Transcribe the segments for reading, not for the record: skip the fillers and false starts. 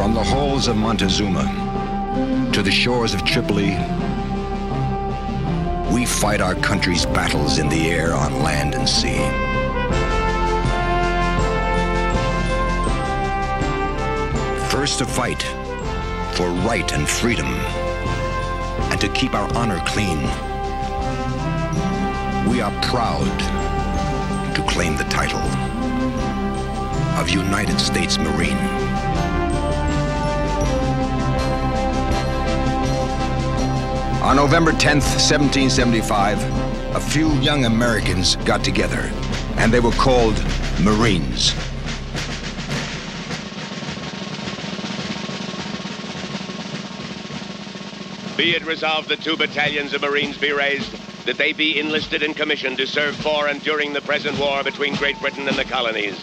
From the halls of Montezuma to the shores of Tripoli, we fight our country's battles in the air, on land and sea. First to fight for right and freedom, and to keep our honor clean. We are proud to claim the title of United States Marine. On November 10th, 1775, a few young Americans got together, and they were called Marines. Be it resolved that 2 battalions of Marines be raised, that they be enlisted and commissioned to serve for and during the present war between Great Britain and the colonies,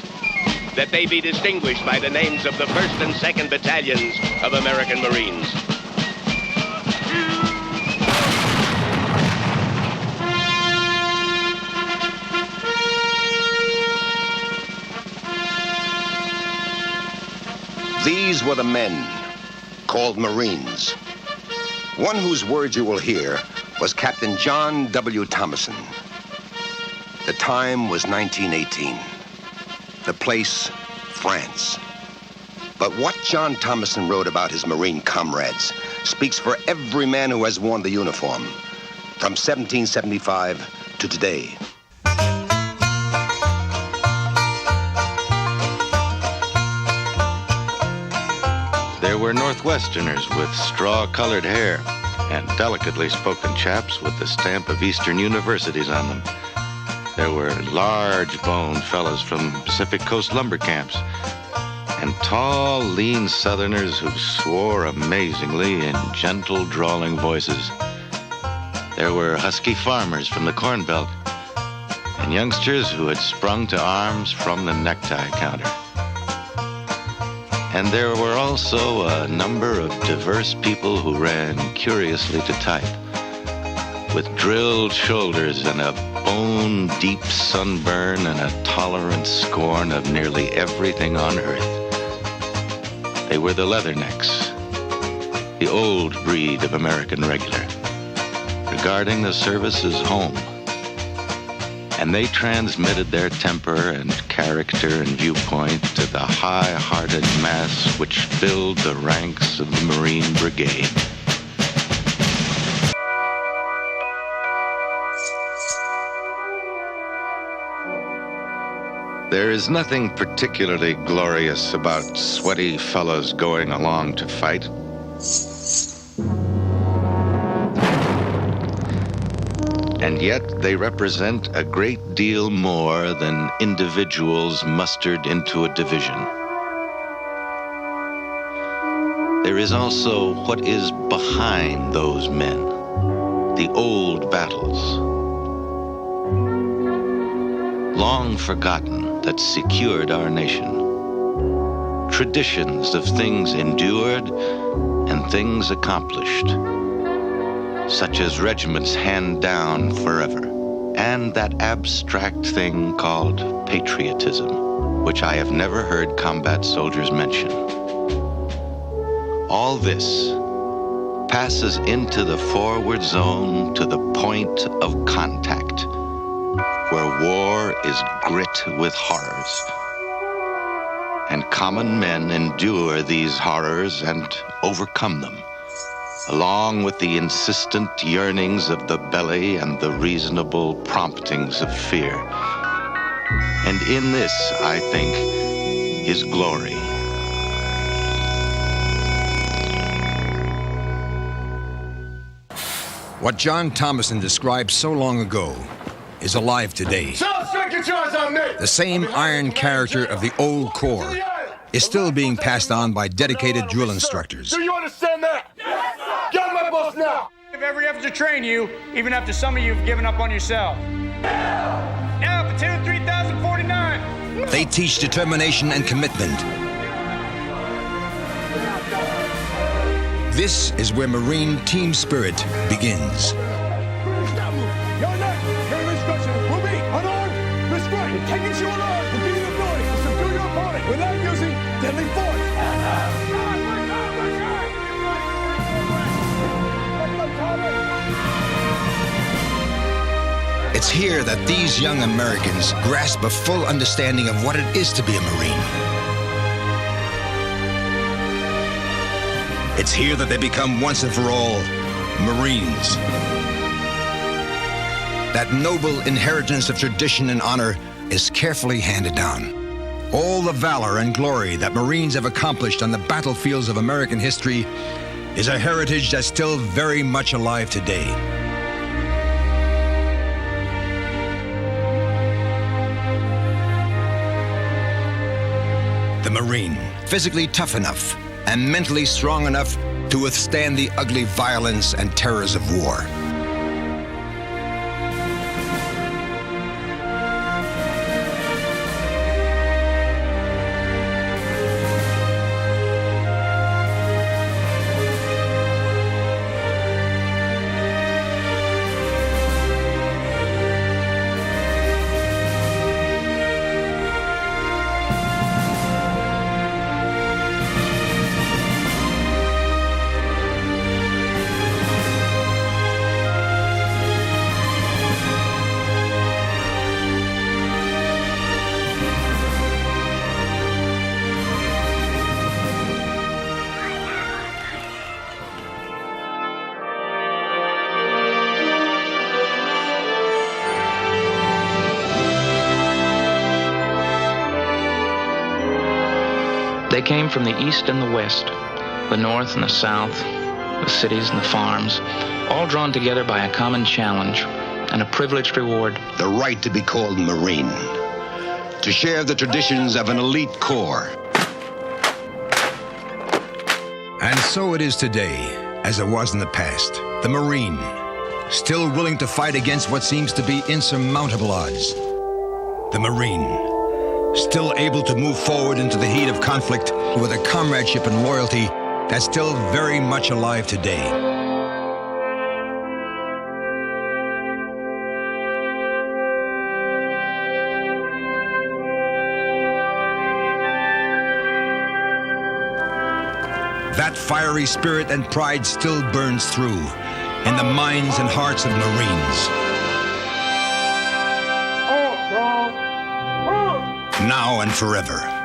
that they be distinguished by the names of the 1st and 2nd battalions of American Marines. These were the men called Marines. One whose words you will hear was Captain John W. Thomason. The time was 1918. The place, France. But what John Thomason wrote about his Marine comrades speaks for every man who has worn the uniform, from 1775 to today. There were Northwesterners with straw-colored hair and delicately spoken chaps with the stamp of Eastern universities on them. There were large-boned fellows from Pacific Coast lumber camps and tall, lean Southerners who swore amazingly in gentle, drawling voices. There were husky farmers from the Corn Belt and youngsters who had sprung to arms from the necktie counter. And there were also a number of diverse people who ran curiously to type, with drilled shoulders and a bone-deep sunburn and a tolerant scorn of nearly everything on earth. They were the Leathernecks, the old breed of American regular, regarding the service as home. And they transmitted their temper and character and viewpoint to the high-hearted mass which filled the ranks of the Marine Brigade. There is nothing particularly glorious about sweaty fellows going along to fight. And yet they represent a great deal more than individuals mustered into a division. There is also what is behind those men, the old battles, long forgotten, that secured our nation. Traditions of things endured and things accomplished, such as regiments hand down forever, and that abstract thing called patriotism, which I have never heard combat soldiers mention. All this passes into the forward zone to the point of contact, where war is grit with horrors. And common men endure these horrors and overcome them, along with the insistent yearnings of the belly and the reasonable promptings of fear. And in this, I think, is glory. What John Thomason described so long ago is alive today. The same iron character of the old Corps is still being passed on by dedicated drill instructors. Do you understand that? Yes, sir. Get on my bus now. Give every effort to train you, even after some of you have given up on yourself. Now, platoon 3049. They teach determination and commitment. This is where Marine team spirit begins. Your next, your instruction will be unarmed, restrained, taking you unarmed, repeating the ability to subdue your opponent without using deadly force. It's here that these young Americans grasp a full understanding of what it is to be a Marine. It's here that they become once and for all Marines. That noble inheritance of tradition and honor is carefully handed down. All the valor and glory that Marines have accomplished on the battlefields of American history is a heritage that's still very much alive today. The Marine, physically tough enough and mentally strong enough to withstand the ugly violence and terrors of war. They came from the east and the west, the north and the south, the cities and the farms, all drawn together by a common challenge and a privileged reward. The right to be called Marine, to share the traditions of an elite corps. And so it is today, as it was in the past. The Marine, still willing to fight against what seems to be insurmountable odds. The Marine, still able to move forward into the heat of conflict with a comradeship and loyalty that's still very much alive today. That fiery spirit and pride still burns through in the minds and hearts of Marines. Now and forever.